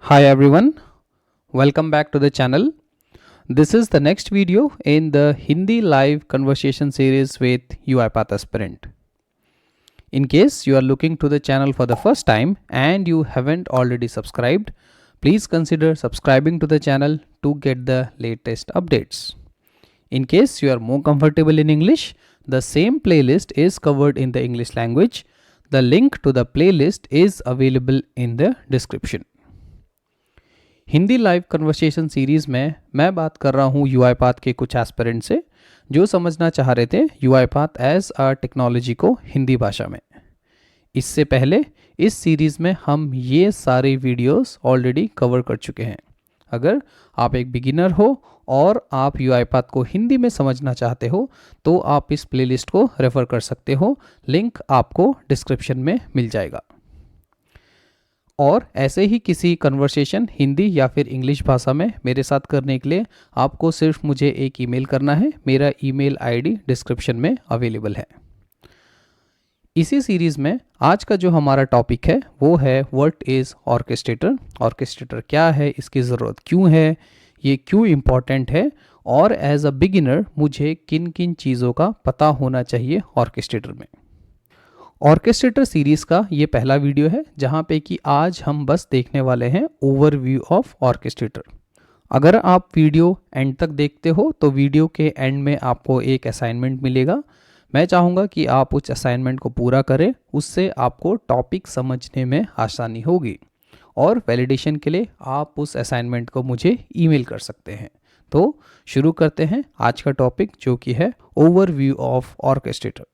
Hi everyone, welcome back to the channel. This is the next video in the Hindi live conversation series with UiPath Aspirant. In case you are looking to the channel for the first time and you haven't already subscribed, please consider subscribing to the channel to get the latest updates. In case you are more comfortable in English, the same playlist is covered in the English language. The link to the playlist is available in the description. Hindi live conversation series में मैं बात कर रहा हूँ यूआईपाथ के कुछ aspirant से जो समझना चाह रहे थे यूआईपाथ एज अ टेक्नोलॉजी को हिंदी भाषा में। इससे पहले इस सीरीज़ में हम ये सारे वीडियोस ऑलरेडी कवर कर चुके हैं। अगर आप एक बिगिनर हो और आप यूआईपाथ को हिंदी में समझना चाहते हो तो आप इस प्लेलिस्ट को रेफ़र कर सकते हो। लिंक आपको डिस्क्रिप्शन में मिल जाएगा। और ऐसे ही किसी कन्वर्सेशन हिंदी या फिर इंग्लिश भाषा में मेरे साथ करने के लिए आपको सिर्फ मुझे एक ईमेल करना है। मेरा ईमेल आईडी डिस्क्रिप्शन में अवेलेबल है। इसी सीरीज़ में आज का जो हमारा टॉपिक है वो है व्हाट इज़ ऑर्केस्ट्रेटर। ऑर्केस्ट्रेटर क्या है, इसकी ज़रूरत क्यों है, ये क्यों इम्पॉर्टेंट है और एज अ बिगिनर मुझे किन किन चीज़ों का पता होना चाहिए ऑर्केस्ट्रेटर में। ऑर्केस्ट्रेटर सीरीज़ का ये पहला वीडियो है जहाँ पे कि आज हम बस देखने वाले हैं ओवरव्यू ऑफ ऑर्केस्ट्रेटर। अगर आप वीडियो एंड तक देखते हो तो वीडियो के एंड में आपको एक असाइनमेंट मिलेगा। मैं चाहूँगा कि आप उस असाइनमेंट को पूरा करें, उससे आपको टॉपिक समझने में आसानी होगी। और वैलिडेशन के लिए आप उस असाइनमेंट को मुझे ईमेल कर सकते हैं। तो शुरू करते हैं आज का टॉपिक जो कि है overview of orchestrator.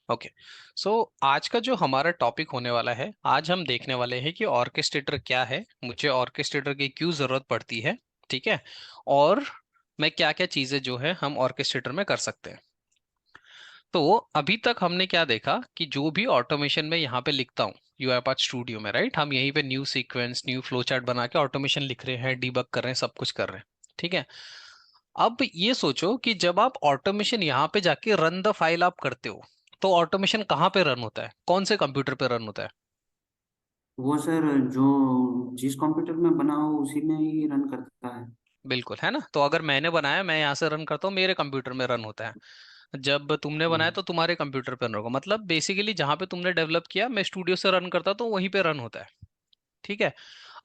Okay so आज का जो हमारा टॉपिक होने वाला है, आज हम देखने वाले हैं कि ऑर्केस्ट्रेटर क्या है, मुझे ऑर्केस्ट्रेटर की क्यों जरूरत पड़ती है, ठीक है, और मैं क्या क्या चीजें जो है हम ऑर्केस्ट्रेटर में कर सकते हैं। तो अभी तक हमने क्या देखा कि जो भी ऑटोमेशन में यहाँ पे लिखता हूँ यूआईपाथ स्टूडियो में, राइट, हम यहीं पे new sequence new flow chart बना के ऑटोमेशन लिख रहे हैं, डीबग कर रहे हैं, सब कुछ कर रहे हैं, ठीक है। अब ये सोचो कि जब आप ऑटोमेशन यहाँ पे जाके रन द फाइल आप करते हो तो ऑटोमेशन कहाँ पे रन होता है, कौन से कंप्यूटर पे रन होता है? वो सर जो जिस कंप्यूटर में बना हो उसी में ही रन करता है। बिल्कुल, है ना। तो अगर मैंने बनाया, मैं यहाँ से रन करता हूँ, मेरे कंप्यूटर में रन होता है। जब तुमने बनाया हम्म। तो तुम्हारे कंप्यूटर पे रन होगा। मतलब बेसिकली जहाँ पे तुमने डेवलप किया, मैं स्टूडियो से रन करता तो वहीं पे रन होता है, ठीक है।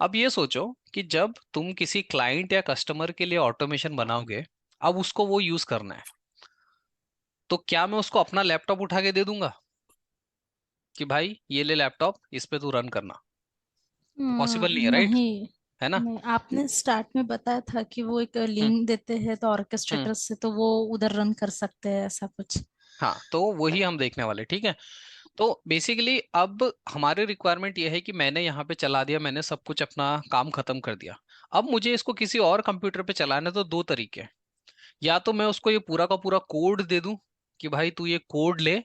अब ये सोचो कि जब तुम किसी क्लाइंट या कस्टमर के लिए ऑटोमेशन बनाओगे, अब उसको वो यूज करना है, तो क्या मैं उसको अपना लैपटॉप उठा के दे दूंगा कि भाई ये ले लैपटॉप, इस पे तू रन करना? पॉसिबल नहीं है, राइट, नहीं। है ना। नहीं, आपने स्टार्ट में बताया था कि वो एक हम्म लिंक देते हैं तो हम्म ऑर्केस्ट्रेटर से तो वो उधर रन कर सकते हैं, ऐसा कुछ। हाँ, तो वही हम देखने वाले, ठीक है। तो बेसिकली अब हमारी रिक्वायरमेंट ये है कि मैंने यहाँ पे चला दिया, मैंने सब कुछ अपना काम खत्म कर दिया। अब मुझे इसको किसी और कंप्यूटर पे चलाना है, तो दो तरीके हैं। या तो मैं उसको ये पूरा का पूरा कोड दे दूं कि भाई तू ये कोड ले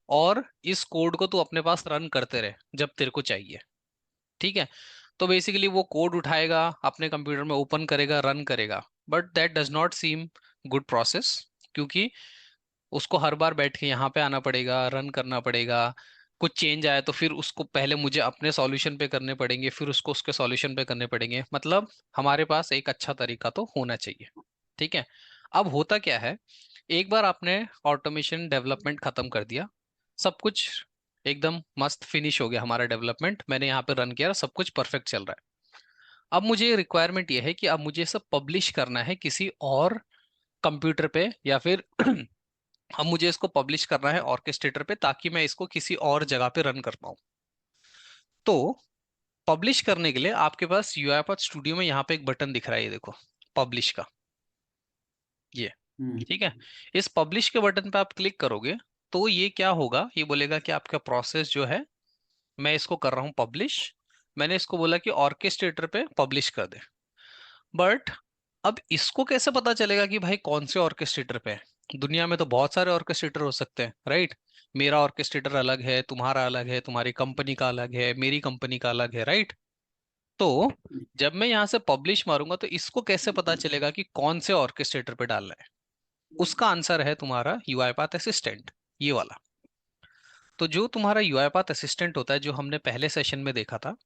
और इस कोड को तू अपने पास रन करते रहे जब तेरे को चाहिए, ठीक है। तो बेसिकली वो कोड उठाएगा, अपने कंप्यूटर में ओपन करेगा, रन करेगा, but that does not seem good process, क्योंकि उसको हर बार बैठ के यहाँ पे आना पड़ेगा, रन करना पड़ेगा। कुछ चेंज आया तो फिर उसको पहले मुझे अपने सॉल्यूशन पे करने पड़ेंगे, फिर उसको उसके सॉल्यूशन पे करने पड़ेंगे। मतलब हमारे पास एक अच्छा तरीका तो होना चाहिए, ठीक है। अब होता क्या है, एक बार आपने ऑटोमेशन डेवलपमेंट खत्म कर दिया, सब कुछ एकदम मस्त फिनिश हो गया, हमारा डेवलपमेंट मैंने यहाँ पे रन किया, सब कुछ परफेक्ट चल रहा है। अब मुझे रिक्वायरमेंट ये है कि अब मुझे सब पब्लिश करना है किसी और कंप्यूटर पे, या फिर अब मुझे इसको पब्लिश करना है ऑर्केस्ट्रेटर पे, ताकि मैं इसको किसी और जगह पे रन कर पाऊँ। तो पब्लिश करने के लिए आपके पास यूआईपाथ स्टूडियो में यहाँ पे एक बटन दिख रहा है, ये देखो, पब्लिश का, ये, हम्म। ठीक है। इस पब्लिश के बटन पे आप क्लिक करोगे तो ये क्या होगा, ये बोलेगा कि आपका प्रोसेस जो है, मैं इसको कर रहा हूँ पब्लिश, मैंने इसको बोला कि ऑर्केस्ट्रेटर पे पब्लिश कर दे। बट अब इसको कैसे पता चलेगा कि भाई कौन से ऑर्केस्ट्रेटर पे है? दुनिया में तो बहुत सारे ऑर्केस्ट्रेटर हो सकते हैं, राइट। मेरा ऑर्केस्ट्रेटर अलग है, तुम्हारा अलग है, तुम्हारी कंपनी का अलग है, मेरी कंपनी का अलग है, राइट। तो जब मैं यहाँ से पब्लिश मारूंगा तो इसको कैसे पता चलेगा कि कौन से ऑर्केस्ट्रेटर पे डालना है? उसका आंसर है तुम्हारा यूआईपाथ असिस्टेंट, ये वाला। तो जो तुम्हारा UiPath असिस्टेंट होता है, जो हमने पहले सेशन में देखा था,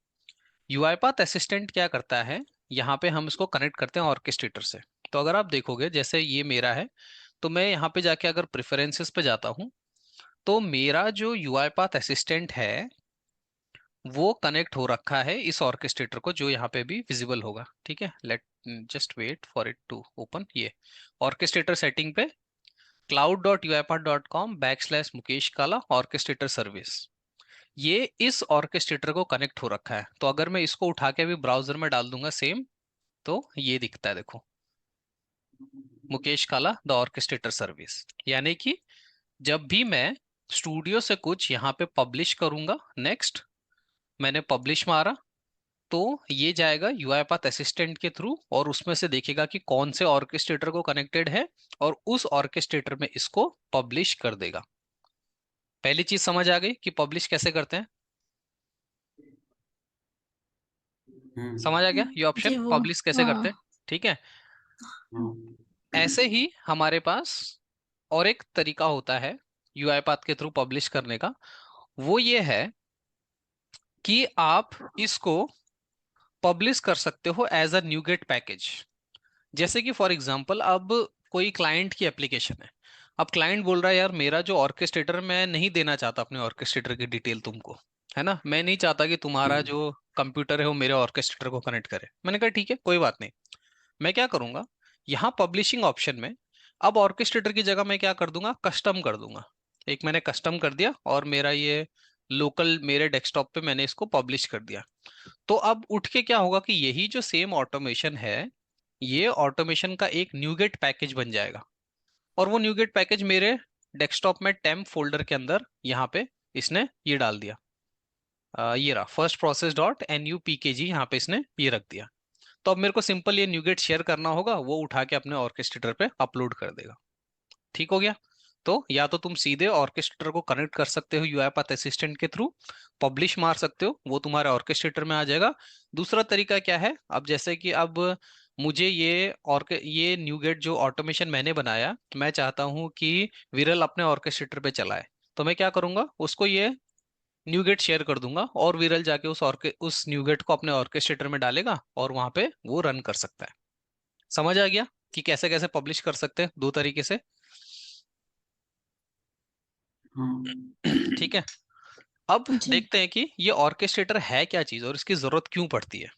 UiPath असिस्टेंट क्या करता है, यहाँ पे हम इसको कनेक्ट करते हैं ऑर्केस्ट्रेटर से। तो अगर आप देखोगे, जैसे ये मेरा है, तो मैं यहाँ पे जाके अगर प्रेफरेंसेस पे जाता हूँ, तो मेरा जो UiPath असिस्टेंट है वो कनेक्ट हो रखा है इस ऑर्केस्ट्रेटर को, जो यहाँ पे भी विजिबल होगा। ठीक है, let just wait for it to open. ये ऑर्केस्ट्रेटर सेटिंग पे cloud.uipath.com/मुकेश काला ऑर्केस्ट्रेटर सर्विस, ये इस ऑर्केस्ट्रेटर को कनेक्ट हो रखा है। तो अगर मैं इसको उठा के अभी ब्राउजर में डाल दूंगा सेम, तो ये दिखता है, देखो, मुकेश काला द ऑर्केस्ट्रेटर सर्विस। यानी कि जब भी मैं स्टूडियो से कुछ यहाँ पे पब्लिश करूंगा, नेक्स्ट मैंने पब्लिश मारा, तो ये जाएगा UiPath असिस्टेंट के थ्रू और उसमें से देखेगा कि कौन से ऑर्केस्ट्रेटर को कनेक्टेड है और उस ऑर्केस्ट्रेटर में इसको पब्लिश कर देगा। पहली चीज समझ आ गई कि पब्लिश कैसे करते हैं? समझ आ गया ये ऑप्शन, जी वो पब्लिश कैसे करते हैं? ठीक है, ऐसे ही हमारे पास और एक तरीका होता है UiPath के थ्रू पब्लिश करने का। वो ये है कि आप इसको पब्लिश कर सकते हो एज अ न्यूगेट पैकेज। जैसे कि फॉर एग्जांपल, अब कोई क्लाइंट की एप्लीकेशन है, अब क्लाइंट बोल रहा है यार मेरा जो ऑर्केस्ट्रेटर, मैं नहीं देना चाहता अपने ऑर्केस्ट्रेटर की डिटेल तुमको, है ना, मैं नहीं चाहता कि तुम्हारा जो कंप्यूटर है वो मेरे ऑर्केस्ट्रेटर को कनेक्ट करे। मैंने कहा ठीक है, कोई बात नहीं, मैं क्या करूंगा, यहाँ पब्लिशिंग ऑप्शन में अब ऑर्केस्ट्रेटर की जगह मैं क्या कर दूंगा, कस्टम कर दूंगा। एक मैंने कस्टम कर दिया और मेरा ये लोकल मेरे डेस्कटॉप पे मैंने इसको पब्लिश कर दिया। तो अब उठ के क्या होगा कि यही जो सेम ऑटोमेशन है, ये ऑटोमेशन का एक न्यूगेट पैकेज बन जाएगा और वो न्यूगेट पैकेज मेरे डेस्कटॉप में टेम्प फोल्डर के अंदर यहाँ पे इसने ये डाल दिया। ये रहा फर्स्ट प्रोसेस डॉट NUPKG, यहाँ पे इसने ये रख दिया। तो अब मेरे को सिंपल ये न्यूगेट शेयर करना होगा, वो उठा के अपने ऑर्केस्ट्रेटर पे अपलोड कर देगा। ठीक हो गया। तो या तो तुम सीधे ऑर्केस्ट्रेटर को कनेक्ट कर सकते हो UiPath असिस्टेंट के थ्रू, पब्लिश मार सकते हो, वो तुम्हारे ऑर्केस्ट्रेटर में आ जाएगा। दूसरा तरीका क्या है, अब जैसे कि अब मुझे ये न्यूगेट जो ऑटोमेशन मैंने बनाया, मैं चाहता हूं कि विरल अपने ऑर्केस्ट्रेटर पे चलाए, तो मैं क्या करूंगा, उसको ये न्यूगेट शेयर कर दूंगा और विरल जाके उस न्यूगेट को अपने ऑर्केस्ट्रेटर में डालेगा और वहां पे वो रन कर सकता है। समझ आ गया कि कैसे कैसे पब्लिश कर सकते हैं दो तरीके से? ठीक है, अब जी देखते हैं कि ये ऑर्केस्ट्रेटर है क्या चीज और इसकी जरूरत क्यों पड़ती है।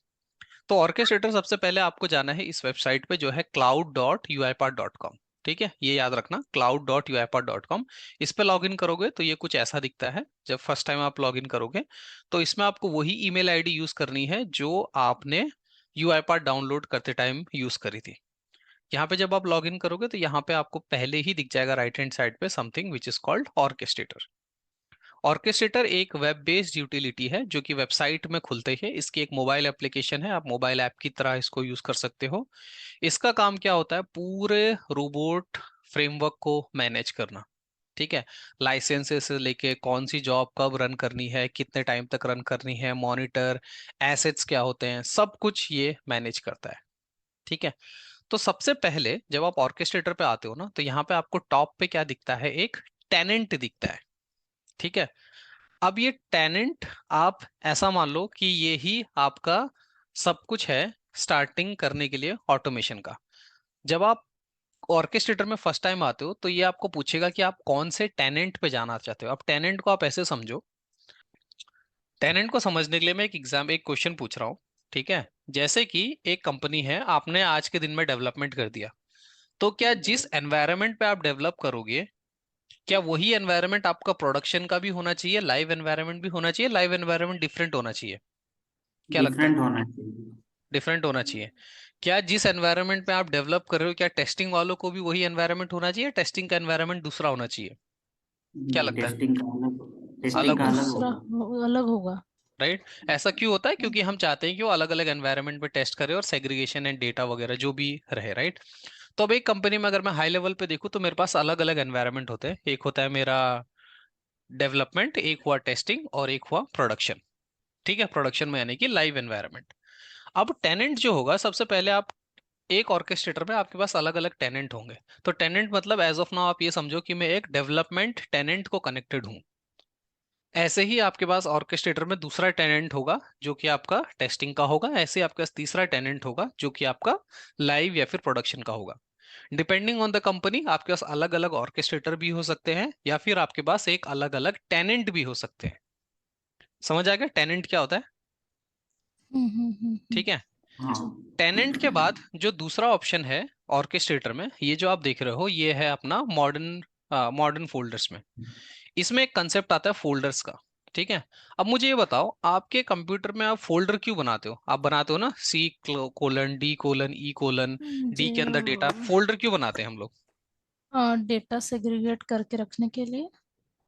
तो ऑर्केस्ट्रेटर सबसे पहले आपको जाना है इस वेबसाइट पे जो है cloud.uipath.com। ठीक है, ये याद रखना, cloud.uipath.com। इस पे लॉगिन करोगे तो ये कुछ ऐसा दिखता है। जब फर्स्ट टाइम आप लॉगिन करोगे तो इसमें आपको वही ईमेल आईडी यूज करनी है जो आपने UiPath डाउनलोड करते टाइम यूज करी थी। यहाँ पे जब आप लॉगिन करोगे तो यहाँ पे आपको पहले ही दिख जाएगा राइट हैंड साइड पे something which is called orchestrator. Orchestrator एक वेब बेस्ड यूटिलिटी है जो कि वेबसाइट में खुलते हैं। इसकी एक मोबाइल एप्लीकेशन है, आप मोबाइल ऐप की तरह इसको यूज कर सकते हो। इसका काम क्या होता है, पूरे रोबोट फ्रेमवर्क को मैनेज करना। ठीक है, लाइसेंसेस से लेके कौन सी जॉब कब रन करनी है, कितने टाइम तक रन करनी है, मॉनिटर, एसेट्स क्या होते हैं, सब कुछ ये मैनेज करता है। ठीक है, तो सबसे पहले जब आप ऑर्केस्ट्रेटर पे आते हो ना, तो यहाँ पे आपको टॉप पे क्या दिखता है, एक टेनेंट दिखता है। ठीक है, अब ये टेनेंट आप ऐसा मान लो कि ये ही आपका सब कुछ है स्टार्टिंग करने के लिए ऑटोमेशन का। जब आप ऑर्केस्ट्रेटर में फर्स्ट टाइम आते हो तो ये आपको पूछेगा कि आप कौन से टेनेंट पे जाना चाहते हो। अब टेनेंट को आप ऐसे समझो, टेनेंट को समझने के लिए मैं एक क्वेश्चन पूछ रहा हूँ। ठीक है, जैसे कि एक कंपनी है, आपने आज के दिन में डेवलपमेंट कर दिया, तो क्या जिस एनवायरनमेंट पे आप डेवलप करोगे, क्या वही एनवायरनमेंट आपका प्रोडक्शन का भी होना चाहिए, लाइव एनवायरनमेंट भी होना चाहिए, लाइव एनवायरनमेंट डिफरेंट होना चाहिए? क्या लगता है? डिफरेंट होना चाहिए। डिफरेंट होना चाहिए। क्या जिस एनवायरनमेंट में आप डेवलप कर रहे हो, क्या टेस्टिंग वालों को भी वही एनवायरनमेंट होना चाहिए, टेस्टिंग का एनवायरनमेंट दूसरा होना चाहिए? क्या नहीं, लगता है? टेस्टिंग अलग का होगा, अलग दूसरा होगा। अलग होगा। राइट? ऐसा क्यों होता है? क्योंकि हम चाहते हैं कि वो अलग अलग एनवायरनमेंट पे टेस्ट करे और सेग्रीगेशन एंड डेटा वगैरह जो भी रहे, राइट? तो अब एक कंपनी में अगर मैं हाई लेवल पे देखूं तो मेरे पास अलग अलग एनवायरनमेंट होते हैं। एक होता है मेरा डेवलपमेंट, एक हुआ टेस्टिंग और एक हुआ प्रोडक्शन। ठीक है, प्रोडक्शन में यानी कि लाइव एनवायरनमेंट। अब टेनेंट जो होगा, सबसे पहले आप एक ऑर्केस्ट्रेटर में आपके पास अलग अलग टेनेंट होंगे। तो टेनेंट मतलब एज ऑफ नाउ आप ये समझो कि मैं एक डेवलपमेंट टेनेंट को कनेक्टेड हूँ। ऐसे ही आपके पास ऑर्केस्ट्रेटर में दूसरा टेनेंट होगा जो कि आपका टेस्टिंग का होगा, ऐसे ही आपके पास तीसरा टेनेंट होगा जो कि आपका लाइव या फिर प्रोडक्शन का होगा। डिपेंडिंग ऑन द कंपनी आपके पास अलग अलग ऑर्केस्ट्रेटर भी हो सकते हैं या फिर आपके पास एक अलग अलग टेनेंट भी हो सकते हैं। समझ आ गया टेनेंट क्या होता है? ठीक है। हाँ टेनेंट के बाद जो दूसरा ऑप्शन है ऑर्केस्ट्रेटर में, ये जो आप देख रहे हो ये है अपना मॉडर्न फोल्डर्स में। इसमें एक कंसेप्ट आता है फोल्डर्स का। ठीक है। अब मुझे ये बताओ, आपके कंप्यूटर में आप फोल्डर क्यों बनाते हो? आप बनाते हो ना C:\D:\E:\, डी जी के अंदर डेटा, फोल्डर क्यों बनाते हैं हम लोग? डेटा सेग्रीगेट करके रखने के लिए।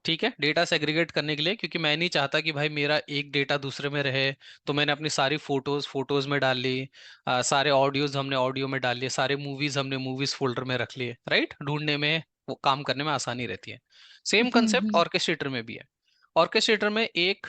ठीक है, डेटा सेग्रीगेट करने के लिए, क्योंकि मैं नहीं चाहता कि भाई मेरा एक डेटा दूसरे में रहे। तो मैंने अपनी सारी फोटोज में डाल ली, सारे ऑडियोज हमने ऑडियो में डाल लिए, सारे मूवीज हमने मूवीज फोल्डर में रख लिए, राइट? ढूंढने में, वो काम करने में आसानी रहती है। सेम कंसेप्ट ऑर्केस्ट्रेटर में भी है। ऑर्केस्ट्रेटर में एक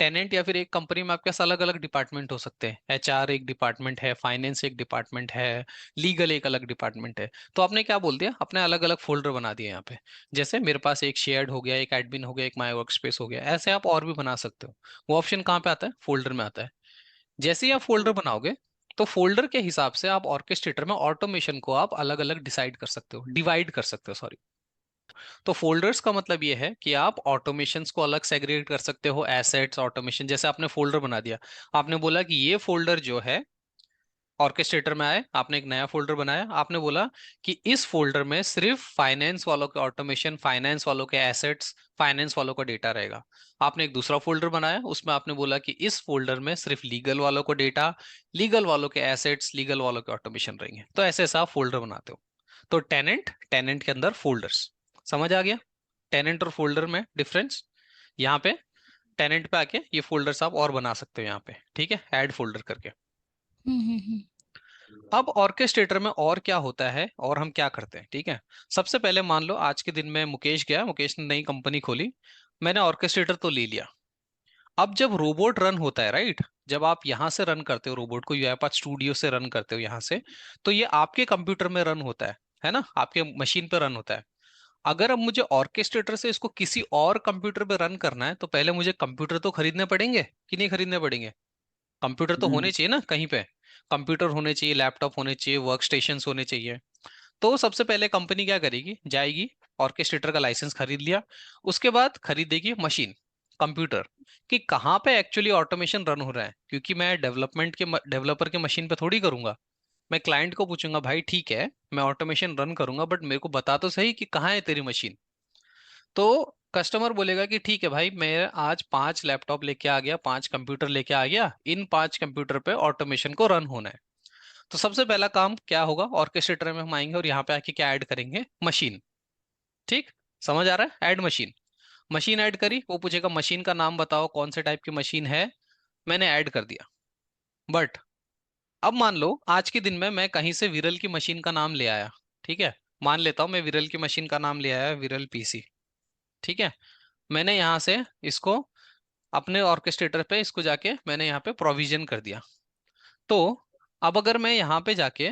टेनेंट या फिर एक कंपनी में आपके पास अलग अलग डिपार्टमेंट हो सकते हैं। HR एक डिपार्टमेंट है, फाइनेंस एक डिपार्टमेंट है, लीगल एक अलग डिपार्टमेंट है। तो आपने क्या बोल दिया, अपने अलग अलग फोल्डर बना दिए यहाँ पे। जैसे मेरे पास एक शेयर्ड हो गया, एक एडमिन हो गया, एक माई वर्क स्पेस हो गया, ऐसे आप और भी बना सकते हो। वो ऑप्शन कहाँ पे आता है? फोल्डर में आता है। जैसे ही आप फोल्डर बनाओगे तो फोल्डर के हिसाब से आप ऑर्केस्ट्रेटर में ऑटोमेशन को आप अलग अलग डिसाइड कर सकते हो, डिवाइड कर सकते हो, सॉरी। तो फोल्डर्स का मतलब ये है कि आप ऑटोमेशंस को अलग सेग्रीगेट कर सकते हो, एसेट्स ऑटोमेशन। जैसे आपने फोल्डर बना दिया, आपने बोला कि ये फोल्डर जो है ऑर्केस्ट्रेटर में आए, आपने एक नया फोल्डर बनाया, आपने बोला कि इस फोल्डर में सिर्फ फाइनेंस वालों के ऑटोमेशन, फाइनेंस वालों के एसेट्स, फाइनेंस वालों का डेटा रहेगा। आपने एक दूसरा फोल्डर बनाया, उसमें आपने बोला कि इस फोल्डर में सिर्फ लीगल वालों को डेटा, लीगल वालों के एसेट्स, लीगल वालों के ऑटोमेशन रहेंगे। तो ऐसे ऐसे आप फोल्डर बनाते हो। तो टेनेंट, टेनेंट के अंदर फोल्डर्स। समझ आ गया टेनेंट और फोल्डर में डिफरेंस? यहाँ पे टेनेंट पे आके ये फोल्डर्स आप और बना सकते हो यहाँ पे, ठीक है, ऐड फोल्डर करके। अब ऑर्केस्ट्रेटर में और क्या होता है और हम क्या करते हैं, ठीक है। सबसे पहले मान लो आज के दिन में मुकेश गया, मुकेश ने नई कंपनी खोली, मैंने ऑर्केस्ट्रेटर तो ले लिया। अब जब रोबोट रन होता है, राइट, जब आप यहां से रन करते हो रोबोट को, यूआईपाथ स्टूडियो से रन करते हो यहां से, तो ये आपके कंप्यूटर में रन होता है ना, आपके मशीन पे रन होता है। अगर अब मुझे ऑर्केस्ट्रेटर से इसको किसी और कंप्यूटर पे रन करना है तो पहले मुझे कंप्यूटर तो खरीदने पड़ेंगे कि नहीं खरीदने पड़ेंगे? कंप्यूटर तो होने चाहिए ना कहीं पे। कंप्यूटर होने चाहिए, लैपटॉप होने चाहिए, वर्क स्टेशन होने चाहिए। तो सबसे पहले कंपनी क्या करेगी, जाएगी, ऑर्केस्ट्रेटर का लाइसेंस खरीद लिया, उसके बाद खरीदेगी मशीन, कंप्यूटर, कि कहाँ पे एक्चुअली ऑटोमेशन रन हो रहा है। क्योंकि मैं डेवलपर के मशीन पे थोड़ी करूंगा। मैं क्लाइंट को पूछूंगा, भाई ठीक है मैं ऑटोमेशन रन करूंगा बट मेरे को बता तो सही कि कहाँ है तेरी मशीन। तो कस्टमर बोलेगा कि ठीक है भाई, मैं आज 5 लैपटॉप लेके आ गया, 5 कंप्यूटर लेके आ गया, इन 5 कंप्यूटर पे ऑटोमेशन को रन होना है। तो सबसे पहला काम क्या होगा, ऑर्केस्ट्रेटर में हम आएंगे और यहाँ पे आके क्या ऐड करेंगे, मशीन। ठीक, समझ आ रहा है? Add machine. मशीन ऐड करी, वो पूछेगा मशीन का नाम बताओ, कौन से टाइप की मशीन है। मैंने ऐड कर दिया। बट अब मान लो आज के दिन में मैं कहीं से विरल की मशीन का नाम ले आया। ठीक है, मान लेता हूं मैं विरल की मशीन का नाम ले आया, विरल PC। ठीक है, मैंने यहाँ से इसको अपने ऑर्केस्ट्रेटर पे इसको जाके मैंने यहाँ पे प्रोविजन कर दिया। तो अब अगर मैं यहाँ पे जाके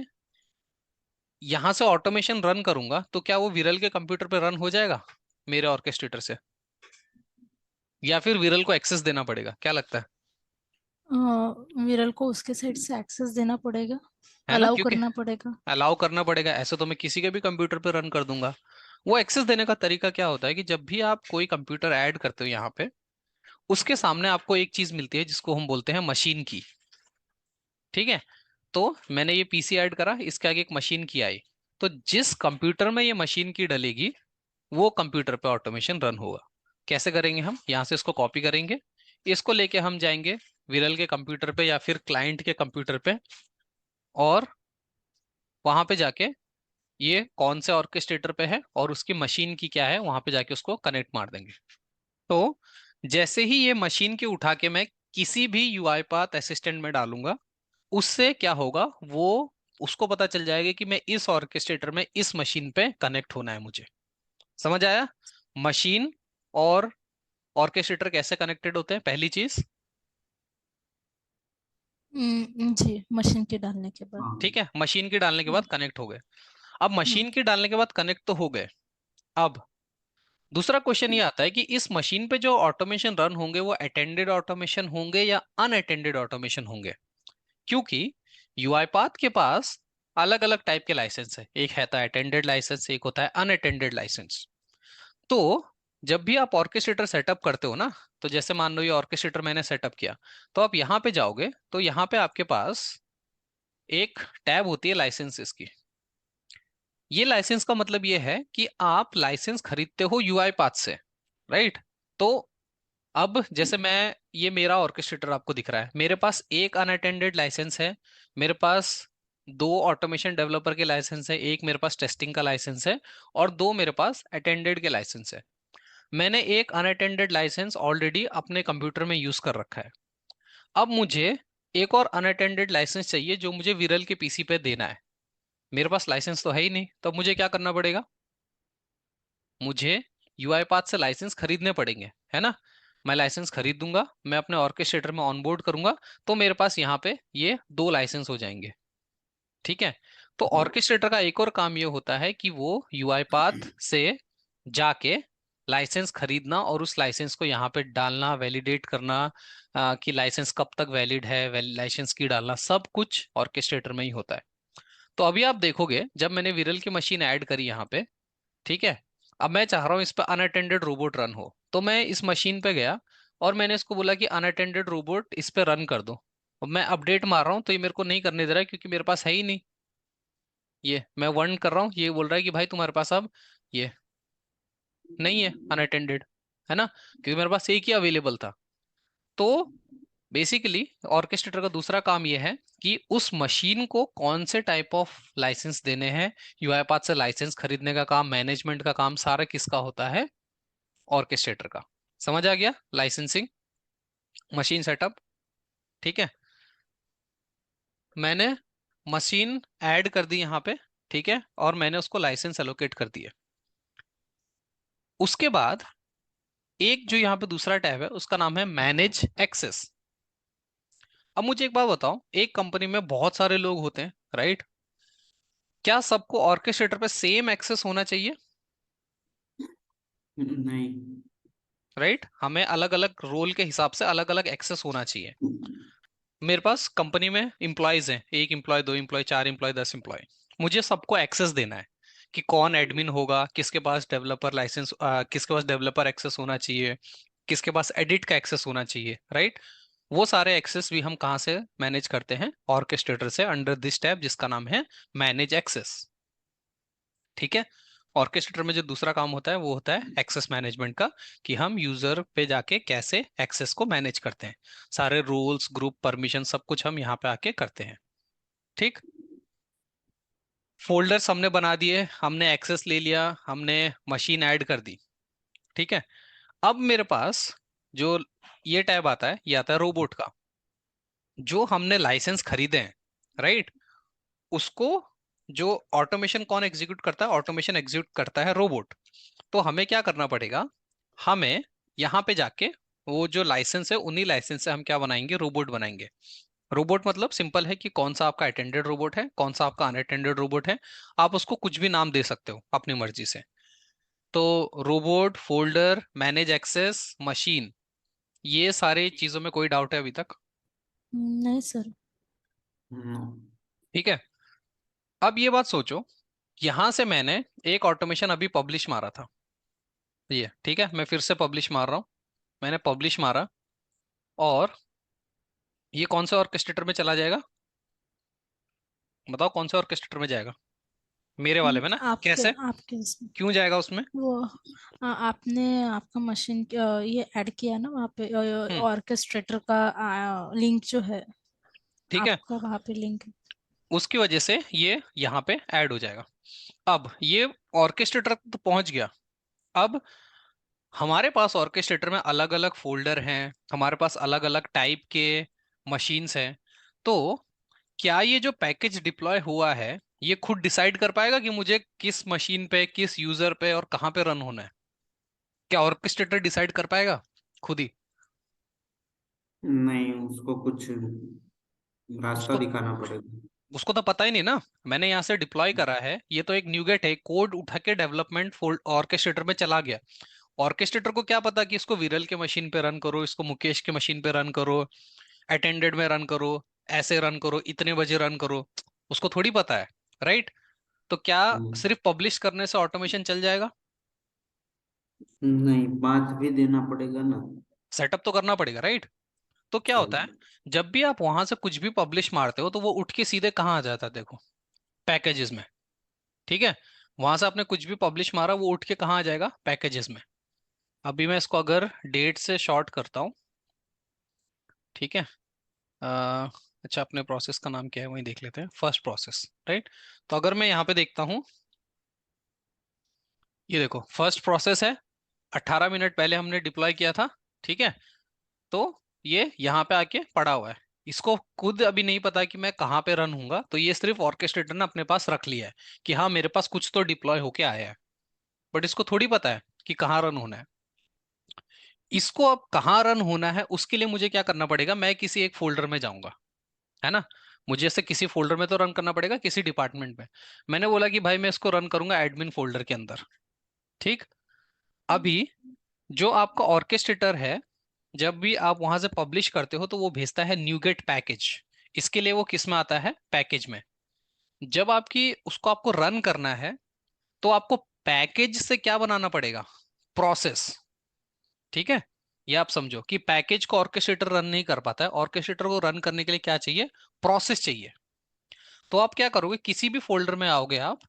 यहाँ से ऑटोमेशन रन करूंगा तो क्या वो विरल के कंप्यूटर पे रन हो जाएगा मेरे ऑर्केस्ट्रेटर से, या फिर विरल को एक्सेस देना पड़ेगा? क्या लगता है? विरल को उसके साइड से एक्सेस देना पड़ेगा, है ना, अलाउ क्योंकि करना पड़ेगा। अलाउ करना पड़ेगा। ऐसे तो मैं किसी के भी कंप्यूटर पे रन कर दूंगा। वो एक्सेस देने का तरीका क्या होता है कि जब भी आप कोई कंप्यूटर ऐड करते हो यहाँ पे, उसके सामने आपको एक चीज मिलती है जिसको हम बोलते हैं मशीन की। ठीक है, तो मैंने ये PC ऐड करा, इसके आगे एक मशीन की आई। तो जिस कंप्यूटर में ये मशीन की डलेगी वो कंप्यूटर पे ऑटोमेशन रन होगा। कैसे करेंगे हम, यहाँ से इसको कॉपी करेंगे, इसको लेके हम जाएंगे विरल के कंप्यूटर पे या फिर क्लाइंट के कंप्यूटर पे, और वहां पे जाके ये कौन से ऑर्केस्ट्रेटर पे है और उसकी मशीन की क्या है, वहां पे जाके उसको कनेक्ट मार देंगे। तो जैसे ही ये मशीन की उठा के मैं किसी भी यूआईपाथ असिस्टेंट में डालूंगा, उससे क्या होगा, वो उसको पता चल जाएगा कि मैं इस ऑर्केस्ट्रेटर में इस मशीन पे कनेक्ट होना है मुझे। समझ आया? मशीन और ऑर्केस्ट्रेटर कैसे कनेक्टेड होते हैं, पहली चीज। जी, मशीन के डालने के बाद। हाँ ठीक है, मशीन की डालने के हम्म, बाद कनेक्ट हो गए। अब हम्म, मशीन की डालने के बाद कनेक्ट तो हो गए। अब दूसरा क्वेश्चन ये आता है कि इस मशीन पे जो ऑटोमेशन रन होंगे वो अटेंडेड ऑटोमेशन होंगे या अनअटेंडेड ऑटोमेशन होंगे, क्योंकि यूआईपाथ के पास अलग अलग टाइप के लाइसेंस है, एक है अटेंडेड लाइसेंस, एक होता है अनअटेंडेड लाइसेंस। तो जब भी आप ऑर्केस्ट्रेटर सेटअप करते हो ना, तो जैसे मान लो ये ऑर्केस्ट्रेटर मैंने सेटअप किया, तो आप यहाँ पे जाओगे तो यहाँ पे आपके पास एक टैब होती है लाइसेंसेस की। ये लाइसेंस का मतलब ये है कि आप लाइसेंस खरीदते हो यूआईपाथ से, राइट। तो अब जैसे मैं, ये मेरा ऑर्केस्ट्रेटर आपको दिख रहा है, मेरे पास एक अनअटेंडेड लाइसेंस है, मेरे पास दो ऑटोमेशन डेवलपर के लाइसेंस है, एक मेरे पास टेस्टिंग का लाइसेंस है, और दो मेरे पास अटेंडेड के लाइसेंस है। मैंने एक अनअटेंडेड लाइसेंस ऑलरेडी अपने कंप्यूटर में यूज कर रखा है। अब मुझे एक और अनअटेंडेड लाइसेंस चाहिए जो मुझे विरल के पीसी पे देना है। मेरे पास लाइसेंस तो है ही नहीं, तो अब मुझे क्या करना पड़ेगा, मुझे यूआईपाथ से लाइसेंस खरीदने पड़ेंगे, है ना। मैं लाइसेंस खरीद दूंगा, मैं अपने ऑर्केस्ट्रेटर में ऑनबोर्ड करूंगा, तो मेरे पास यहाँ पे ये दो लाइसेंस हो जाएंगे, ठीक है। तो ऑर्केस्ट्रेटर का एक और काम ये होता है कि वो यूआईपाथ से जाके लाइसेंस खरीदना और उस लाइसेंस को यहाँ पे डालना, वैलिडेट करना, कि लाइसेंस कब तक वैलिड है, लाइसेंस की डालना, सब कुछ ऑर्केस्ट्रेटर में ही होता है। तो अभी आप देखोगे जब मैंने विरल की मशीन ऐड करी यहाँ पे, ठीक है, अब मैं चाह रहा हूँ इस पर अनअटेंडेड रोबोट रन हो, तो मैं इस मशीन पे गया और मैंने इसको बोला कि अनअटेंडेड रोबोट इस पे रन कर दो। अब मैं अपडेट मार रहा हूँ तो ये मेरे को नहीं करने दे रहा है, क्योंकि मेरे पास है ही नहीं। ये मैं वन कर रहा हूँ, ये बोल रहा है कि भाई तुम्हारे पास अब ये नहीं है, अनअटेंडेड, है ना, क्योंकि मेरे पास एक ही अवेलेबल था। तो बेसिकली ऑर्केस्ट्रेटर का दूसरा काम यह है कि उस मशीन को कौन से टाइप ऑफ लाइसेंस देने हैं, यूआईपाथ से लाइसेंस खरीदने का काम, मैनेजमेंट का काम सारा किसका होता है, ऑर्केस्ट्रेटर का। समझ आ गया, लाइसेंसिंग, मशीन सेटअप, ठीक है। मैंने मशीन ऐड कर दी यहाँ पे, ठीक है, और मैंने उसको लाइसेंस एलोकेट कर दिया। उसके बाद एक जो यहाँ पे दूसरा टैब है उसका नाम है मैनेज एक्सेस। अब मुझे एक बात बताओ, एक कंपनी में बहुत सारे लोग होते हैं, राइट, क्या सबको ऑर्केस्ट्रेटर पे सेम एक्सेस होना चाहिए, नहीं। राइट, हमें अलग अलग रोल के हिसाब से अलग अलग एक्सेस होना चाहिए। मेरे पास कंपनी में इंप्लॉयज हैं, एक इंप्लॉय, दो इंप्लॉय, चार इंप्लॉय, 10 इंप्लॉय, मुझे सबको एक्सेस देना है कि कौन एडमिन होगा, किसके पास डेवलपर लाइसेंस, किसके पास डेवलपर एक्सेस होना चाहिए, किसके पास एडिट का एक्सेस होना चाहिए, राइट। वो सारे एक्सेस भी हम कहाँ से मैनेज करते हैं, ऑर्केस्ट्रेटर से, अंडर दिस टैब जिसका नाम है मैनेज एक्सेस, ठीक है। ऑर्केस्ट्रेटर में जो दूसरा काम होता है वो होता है एक्सेस मैनेजमेंट का, कि हम यूजर पे जाके कैसे एक्सेस को मैनेज करते हैं, सारे रूल्स, ग्रुप, परमिशन, सब कुछ हम यहाँ पे आके करते हैं, ठीक। फोल्डर्स हमने बना दिए, हमने एक्सेस ले लिया, हमने मशीन ऐड कर दी, ठीक है। अब मेरे पास जो ये टैब आता है, ये आता है रोबोट का। जो हमने लाइसेंस खरीदे हैं, राइट, उसको जो ऑटोमेशन कौन एग्जीक्यूट करता है, ऑटोमेशन एग्जीक्यूट करता है रोबोट। तो हमें क्या करना पड़ेगा, हमें यहाँ पे जाके वो जो लाइसेंस है उन्हीं लाइसेंस से हम क्या बनाएंगे, रोबोट बनाएंगे। रोबोट मतलब सिंपल है कि कौन सा आपका अटेंडेड रोबोट है, कौन सा आपका अनअटेंडेड रोबोट है, आप उसको कुछ भी नाम दे सकते हो अपनी मर्जी से। तो robot, folder, manage access, machine, ये सारे चीजों में कोई डाउट है अभी तक, नहीं सर। ठीक है। अब ये बात सोचो, यहां से मैंने एक ऑटोमेशन अभी पब्लिश मारा था, ये ठीक है, मैं फिर से पब्लिश मार रहा हूं, मैंने पब्लिश मारा, और ये कौन से ऑर्केस्ट्रेटर में चला जाएगा, बताओ कौन से ऑर्केस्ट्रेटर में जाएगा, मेरे वाले में ना, आपके कैसे, आपके इसमें क्यों जाएगा उसमें, वो आपने आपका मशीन ये ऐड किया ना वहाँ पे, हम्म, ऑर्केस्ट्रेटर का लिंक जो है, ठीक है, आपका वहाँ पे लिंक। उसकी वजह से ये यहाँ पे ऐड हो जाएगा। अब ये ऑर्केस्ट्रेटर तो पहुंच गया। अब हमारे पास ऑर्केस्ट्रेटर में अलग अलग फोल्डर हैं, हमारे पास अलग अलग टाइप के मशीन्स हैं। तो क्या ये जो पैकेज डिप्लॉय हुआ है ये खुद डिसाइड कर पाएगा कि मुझे किस मशीन पे, किस यूजर पे और कहाँ पे रन होना है, क्या ऑर्केस्ट्रेटर डिसाइड कर पाएगा खुद ही, नहीं, उसको कुछ रास्ता उसको दिखाना पड़ेगा। उसको तो पता ही नहीं ना, मैंने यहाँ से डिप्लॉय करा है, ये तो एक न्यूगेट है, कोड उठा के डेवलपमेंट फोल्ड ऑर्केस्ट्रेटर में चला गया, ऑर्केस्ट्रेटर को क्या पता कि इसको विरल के मशीन पे रन करो, इसको मुकेश के मशीन पे रन करो, अटेंडेड में रन करो, ऐसे रन करो, इतने बजे रन करो, उसको थोड़ी पता है, राइट? तो क्या हम्म, सिर्फ पब्लिश करने से ऑटोमेशन चल जाएगा? नहीं, बात भी देना पड़ेगा ना। सेटअप तो करना पड़ेगा, राइट? तो क्या होता है, सही। जब भी आप वहां से कुछ भी पब्लिश मारते हो तो वो उठ के सीधे कहाँ आ जाता है, देखो, पैकेजेस में। ठीक है, वहां से आपने कुछ भी पब्लिश मारा, वो उठ के कहाँ आ जाएगा, पैकेजेस में। अभी मैं इसको अगर डेट से शॉर्ट करता हूँ, ठीक है, अच्छा, अपने प्रोसेस का नाम क्या है वही देख लेते हैं, फर्स्ट प्रोसेस, राइट? तो अगर मैं यहाँ पे देखता हूँ, ये देखो फर्स्ट प्रोसेस है, 18 मिनट पहले हमने डिप्लॉय किया था, ठीक है? तो ये यहाँ पे आके पड़ा हुआ है, इसको खुद अभी नहीं पता कि मैं कहाँ पे रन हूंगा, तो ये सिर्फ ऑर्केस्ट्रेटर ने अपने पास रख लिया है कि हाँ मेरे पास कुछ तो डिप्लॉय होके आया है, बट इसको थोड़ी पता है कि कहाँ रन होना है। इसको अब कहाँ रन होना है उसके लिए मुझे क्या करना पड़ेगा, मैं किसी एक फोल्डर में जाऊंगा, है ना? मुझे ऐसे किसी फोल्डर में तो रन करना पड़ेगा, किसी डिपार्टमेंट में। मैंने बोला कि भाई मैं इसको रन करूंगा एडमिन फोल्डर के अंदर, ठीक? अभी जो आपका ऑर्केस्ट्रेटर है, जब भी आप वहां से पब्लिश करते हो तो वो भेजता है न्यूगेट पैकेज। इसके लिए वो किस में आता है, पैकेज में। जब आपकी उसको आपको रन करना है तो आपको पैकेज से क्या बनाना पड़ेगा, प्रोसेस। ठीक है, ये आप समझो कि पैकेज को ऑर्केस्ट्रेटर रन नहीं कर पाता है, ऑर्केस्ट्रेटर को रन करने के लिए क्या चाहिए, प्रोसेस चाहिए। तो आप क्या करोगे, किसी भी फोल्डर में आओगे आप,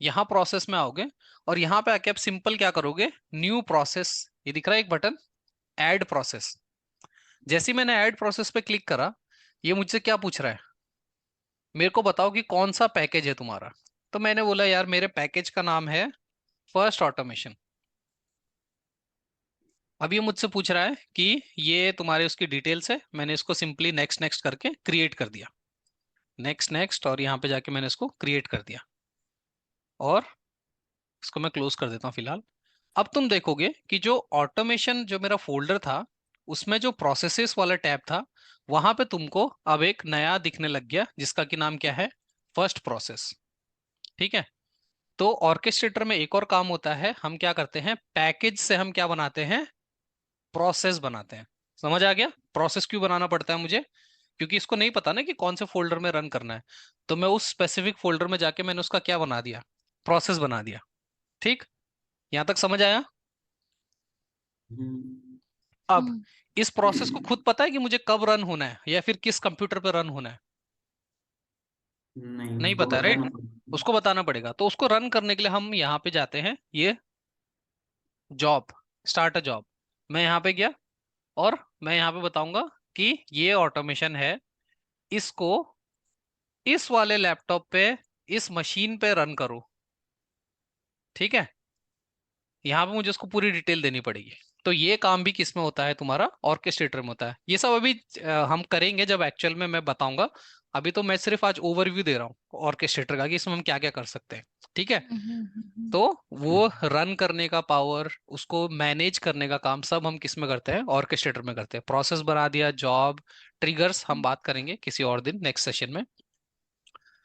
यहाँ प्रोसेस में आओगे, और यहाँ पे आके आप सिंपल क्या करोगे, न्यू प्रोसेस, ये दिख रहा है एक बटन, ऐड प्रोसेस। जैसे ही मैंने ऐड प्रोसेस पे क्लिक करा, ये मुझसे क्या पूछ रहा है, मेरे को बताओ कि कौन सा पैकेज है तुम्हारा। तो मैंने बोला यार मेरे पैकेज का नाम है फर्स्ट ऑटोमेशन। अब ये मुझसे पूछ रहा है कि ये तुम्हारे उसकी डिटेल्स है, मैंने इसको सिंपली नेक्स्ट नेक्स्ट करके क्रिएट कर दिया, नेक्स्ट नेक्स्ट, और यहाँ पे जाके मैंने इसको क्रिएट कर दिया, और इसको मैं क्लोज कर देता हूँ फिलहाल। अब तुम देखोगे कि जो ऑटोमेशन जो मेरा फोल्डर था, उसमें जो प्रोसेसेस वाला टैब था, वहां पे तुमको अब एक नया दिखने लग गया जिसका कि नाम क्या है, फर्स्ट प्रोसेस। ठीक है, तो ऑर्केस्ट्रेटर में एक और काम होता है, हम क्या करते हैं, पैकेज से हम क्या बनाते हैं, प्रोसेस बनाते हैं। समझ आ गया प्रोसेस क्यों बनाना पड़ता है मुझे, क्योंकि इसको नहीं पता ना कि कौन से फोल्डर में रन करना है, तो मैं उस स्पेसिफिक फोल्डर में जाके मैंने उसका क्या बना दिया, प्रोसेस बना दिया। ठीक, यहां तक समझ आया? हम्म, अब हम्म इस प्रोसेस को खुद पता है कि मुझे कब रन होना है या फिर किस कंप्यूटर पर रन होना है? नहीं, नहीं उसको पता, राइट? बताना पड़ेगा। उसको बताना पड़ेगा, तो उसको रन करने के लिए हम यहाँ पे जाते हैं, ये जॉब, स्टार्ट अ जॉब। मैं यहाँ पे गया, और मैं यहाँ पे बताऊंगा कि ये ऑटोमेशन है, इसको इस वाले लैपटॉप पे, इस मशीन पे रन करो। ठीक है, यहाँ पे मुझे उसको पूरी डिटेल देनी पड़ेगी। तो ये काम भी किस में होता है, तुम्हारा ऑर्केस्ट्रेटर में होता है। ये सब अभी हम करेंगे जब एक्चुअल में मैं बताऊंगा। अभी तो मैं सिर्फ आज ओवरव्यू दे रहा हूँ ऑर्केस्ट्रेटर का कि इसमें हम क्या क्या कर सकते हैं। ठीक है, तो वो रन करने का पावर, उसको मैनेज करने का काम सब हम किस में करते हैं, ऑर्केस्ट्रेटर में करते हैं। प्रोसेस बना दिया, जॉब, ट्रिगर्स हम बात करेंगे किसी और दिन, नेक्स्ट सेशन में।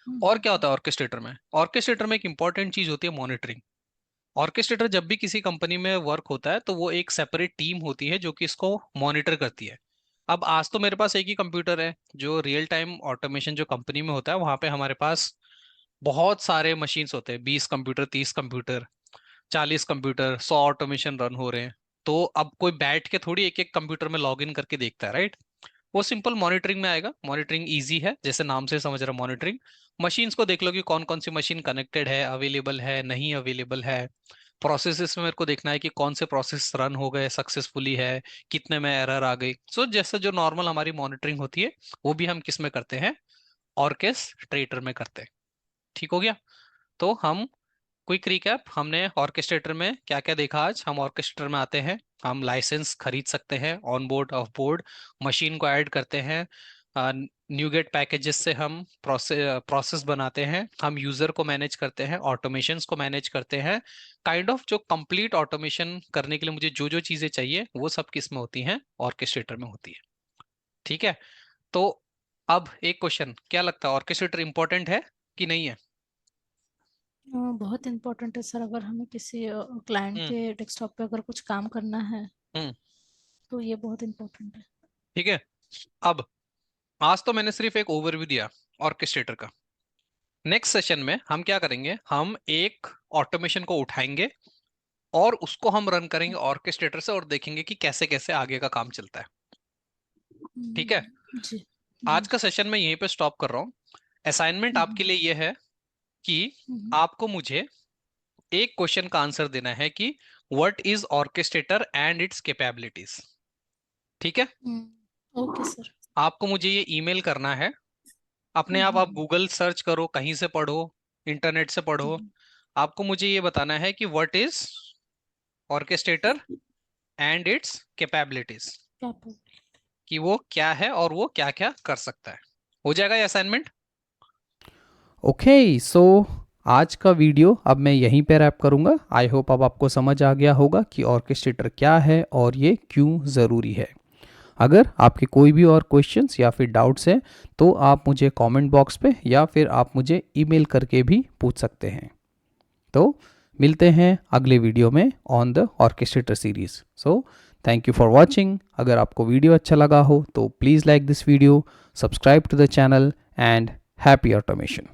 और क्या होता है ऑर्केस्ट्रेटर में, ऑर्केस्ट्रेटर में एक इंपॉर्टेंट चीज होती है, मॉनिटरिंग। ऑर्केस्ट्रेटर जब भी किसी कंपनी में वर्क होता है तो वो एक सेपरेट टीम होती है जो कि इसको मॉनिटर करती है। अब आज तो मेरे पास एक ही कंप्यूटर है, जो रियल टाइम ऑटोमेशन जो कंपनी में होता है वहां पे हमारे पास बहुत सारे मशीन्स होते हैं, 20 computer, 30 computer, 40 computer, 100 automation run हो रहे हैं। तो अब कोई बैठ के थोड़ी एक एक कंप्यूटर में लॉग इन करके देखता है, राइट? वो सिंपल मॉनिटरिंग में आएगा। मॉनिटरिंग इजी है, जैसे नाम से समझ रहा, मॉनिटरिंग। मशीन्स को देख लो कि कौन कौन सी मशीन कनेक्टेड है, अवेलेबल है, नहीं अवेलेबल है। प्रोसेसेस में मेरे को देखना है कि कौन से प्रोसेस रन हो गए सक्सेसफुली है, कितने में एरर आ गई। सो जैसे जो नॉर्मल हमारी मॉनिटरिंग होती है, वो भी हम किस में करते हैं, ऑर्केस्ट्रेटर में करते हैं। ठीक हो गया? तो हम क्विक रिकैप, हमने ऑर्केस्ट्रेटर में क्या क्या देखा आज। हम ऑर्केस्ट्रेटर में आते हैं, हम लाइसेंस खरीद सकते हैं, on board, of board, machine को ऐड करते हैं, न्यूगेट पैकेजेस से हम प्रोसेस बनाते हैं, हम यूजर को मैनेज करते हैं, ऑटोमेशंस को मैनेज करते हैं। जो कंप्लीट ऑटोमेशन करने के लिए मुझे जो जो चीजें चाहिए वो सब किस में होती हैं, ऑर्केस्ट्रेटर में होती है। ठीक है, तो अब एक क्वेश्चन, क्या लगता है ऑर्केस्ट्रेटर इंपॉर्टेंट है कि नहीं है? बहुत इम्पोर्टेंट है सर, अगर हमें किसी क्लाइंट हम्म के डेस्कटॉप पे अगर कुछ काम करना है हम्म तो ये बहुत इम्पोर्टेंट है। ठीक है। अब आज तो मैंने सिर्फ एक ओवरव्यू दिया ऑर्केस्ट्रेटर का। नेक्स्ट सेशन में हम क्या करेंगे, हम एक ऑटोमेशन को उठाएंगे और उसको हम रन करेंगे ऑर्केस्ट्रेटर से और देखेंगे कि कैसे कैसे आगे का काम चलता है। ठीक है। जी आज जी। का सेशन मैं यहीं पे स्टॉप कर रहा हूँ। असाइनमेंट आपके लिए यह है कि आपको मुझे एक क्वेश्चन का आंसर देना है कि what is orchestrator and it's capabilities. ठीक है। Okay sir. आपको मुझे ये ईमेल करना है। अपने आप गूगल सर्च करो, कहीं से पढ़ो, इंटरनेट से पढ़ो। आपको मुझे ये बताना है कि what is orchestrator and it's capabilities, कि वो क्या है और वो क्या क्या कर सकता है। हो जाएगा ये असाइनमेंट। ओके सो आज का वीडियो अब मैं यहीं पे रैप करूँगा। आई होप अब आपको समझ आ गया होगा कि ऑर्केस्ट्रेटर क्या है और ये क्यों ज़रूरी है। अगर आपके कोई भी और क्वेश्चंस या फिर डाउट्स हैं तो आप मुझे कमेंट बॉक्स पे या फिर आप मुझे ईमेल करके भी पूछ सकते हैं। तो मिलते हैं अगले वीडियो में on the orchestrator series. So thank you for watching. अगर आपको वीडियो अच्छा लगा हो तो please like this video, subscribe to the channel and happy automation.